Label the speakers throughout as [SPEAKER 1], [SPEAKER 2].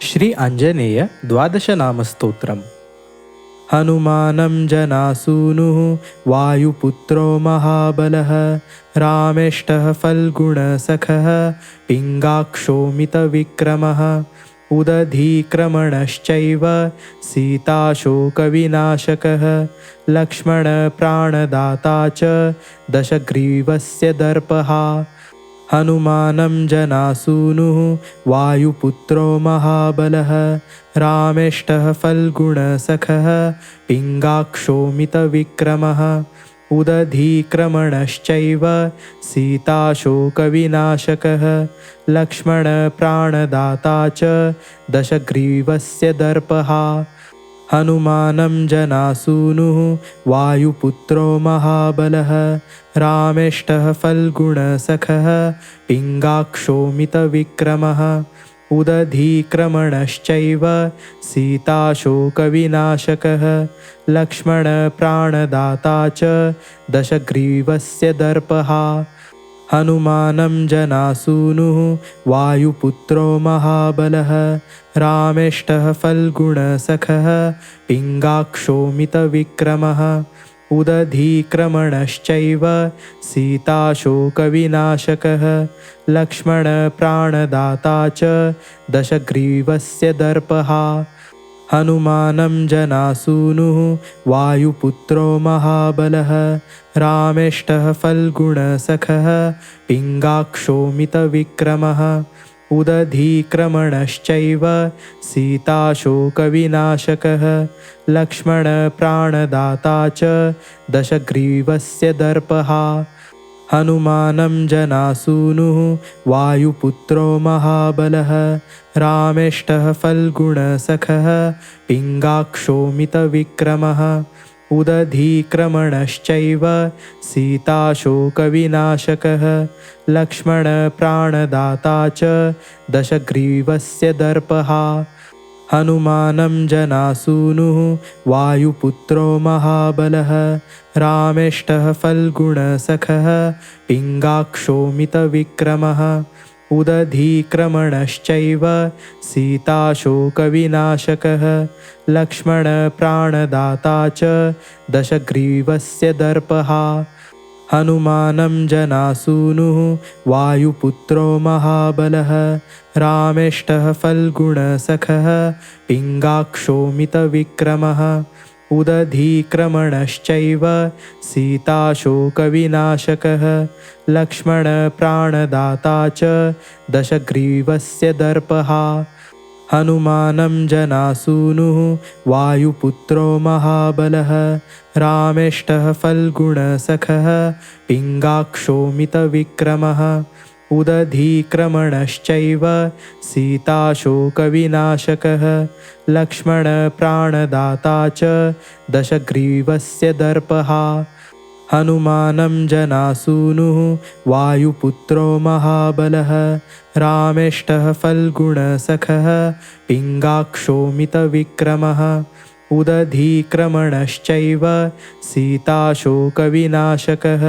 [SPEAKER 1] श्री आंजनेय द्वादशनामस्तोत्रम्। हनुमानं जनासूनुः वायुपुत्रो महाबलः रामेष्टः फल्गुणसखः पिङ्गाक्षोमितविक्रमः उदधीक्रमणश्चैव सीताशोकविनाशकः लक्ष्मणप्राणदाता च दशग्रीवस्य दर्पः। हनुमानं जनासूनुः वायुपुत्रो महाबलः रामेष्टः फल्गुणसखः पिङ्गाक्षोमितविक्रमः उदधीक्रमणश्चैव सीताशोकविनाशकः लक्ष्मणप्राणदाता च दशग्रीवस्य दर्पः। हनुमानं जनासूनुः वायुपुत्रो महाबलः रामेष्टः फल्गुणसखः पिङ्गाक्षोमितविक्रमः उदधीक्रमणश्चैव सीताशोकविनाशकः लक्ष्मणप्राणदाता च दशग्रीवस्य दर्पः। हनुमानं जनासूनुः वायुपुत्रो महाबलः रामेष्टः फल्गुणसखः पिङ्गाक्षोमितविक्रमः उदधीक्रमणश्चैव सीताशोकविनाशकः लक्ष्मणप्राणदाता च दशग्रीवस्य दर्पः। हनुमानं जनासूनुः वायुपुत्रो महाबलः रामेष्टः फल्गुणसखः पिङ्गाक्षोमितविक्रमः उदधीक्रमणश्चैव सीताशोकविनाशकः लक्ष्मणप्राणदाता च दशग्रीवस्य दर्पः। हनुमानं जनासूनुः वायुपुत्रो महाबलः रामेष्टः फल्गुणसखः पिङ्गाक्षोमितविक्रमः उदधीक्रमणश्चैव सीताशोकविनाशकः लक्ष्मणप्राणदाता च दशग्रीवस्य दर्पः। हनुमानं जनासूनुः वायुपुत्रो महाबलः रामेष्टः फल्गुणसखः पिङ्गाक्षोमितविक्रमः उदधीक्रमणश्चैव सीताशोकविनाशकः लक्ष्मणप्राणदाता च दशग्रीवस्य दर्पः। हनुमानं जनासूनुः वायुपुत्रो महाबलः रामेष्टः फल्गुणसखः पिङ्गाक्षोमितविक्रमः उदधीक्रमणश्चैव सीताशोकविनाशकः लक्ष्मणप्राणदाता च दशग्रीवस्य दर्पः। हनुमानं जनासूनुः वायुपुत्रो महाबलः रामेष्टः फल्गुणसखः पिङ्गाक्षोमितविक्रमः उदधीक्रमणश्चैव सीताशोकविनाशकः लक्ष्मणप्राणदाता च दशग्रीवस्य दर्पः। हनुमानं जनासूनुः वायुपुत्रो महाबलः रामेष्टः फल्गुणसखः पिङ्गाक्षोमितविक्रमः उदधीक्रमणश्चैव सीताशोकविनाशकः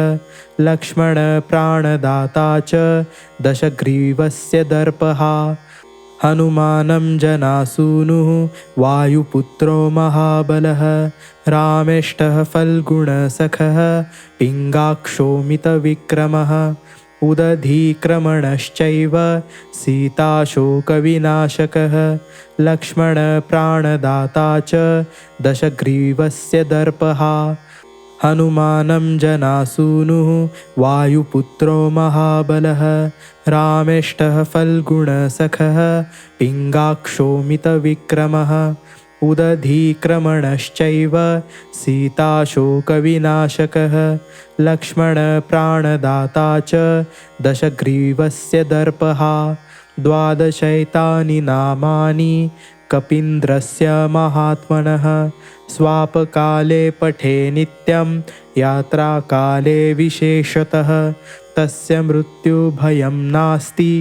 [SPEAKER 1] लक्ष्मणप्राणदाता च दशग्रीवस्य दर्पः। हनुमानं जनासूनुः वायुपुत्रो महाबलः रामेष्टः फल्गुणसखः पिङ्गाक्षोमितविक्रमः उदधीक्रमणश्चैव सीताशोकविनाशकः लक्ष्मणप्राणदाता च दशग्रीवस्य दर्पः। हनुमानं जनासूनुः वायुपुत्रो महाबलः रामेष्टः फल्गुणसखः पिङ्गाक्षोमितविक्रमः उदधीक्रमणश्चैव सीताशोकविनाशकः लक्ष्मणप्राणदाता च दशग्रीवस्य दर्पः। द्वादशैतानि नामानि कपीन्द्रस्य महात्मनः स्वापकाले पठे नित्यं यात्राकाले विशेषतः तस्य मृत्युभयं नास्ति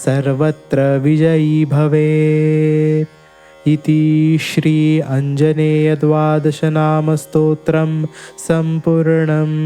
[SPEAKER 1] सर्वत्र विजयी भवेत्। इति श्री आंजनेय द्वादशनामस्तोत्रं सम्पूर्णम्।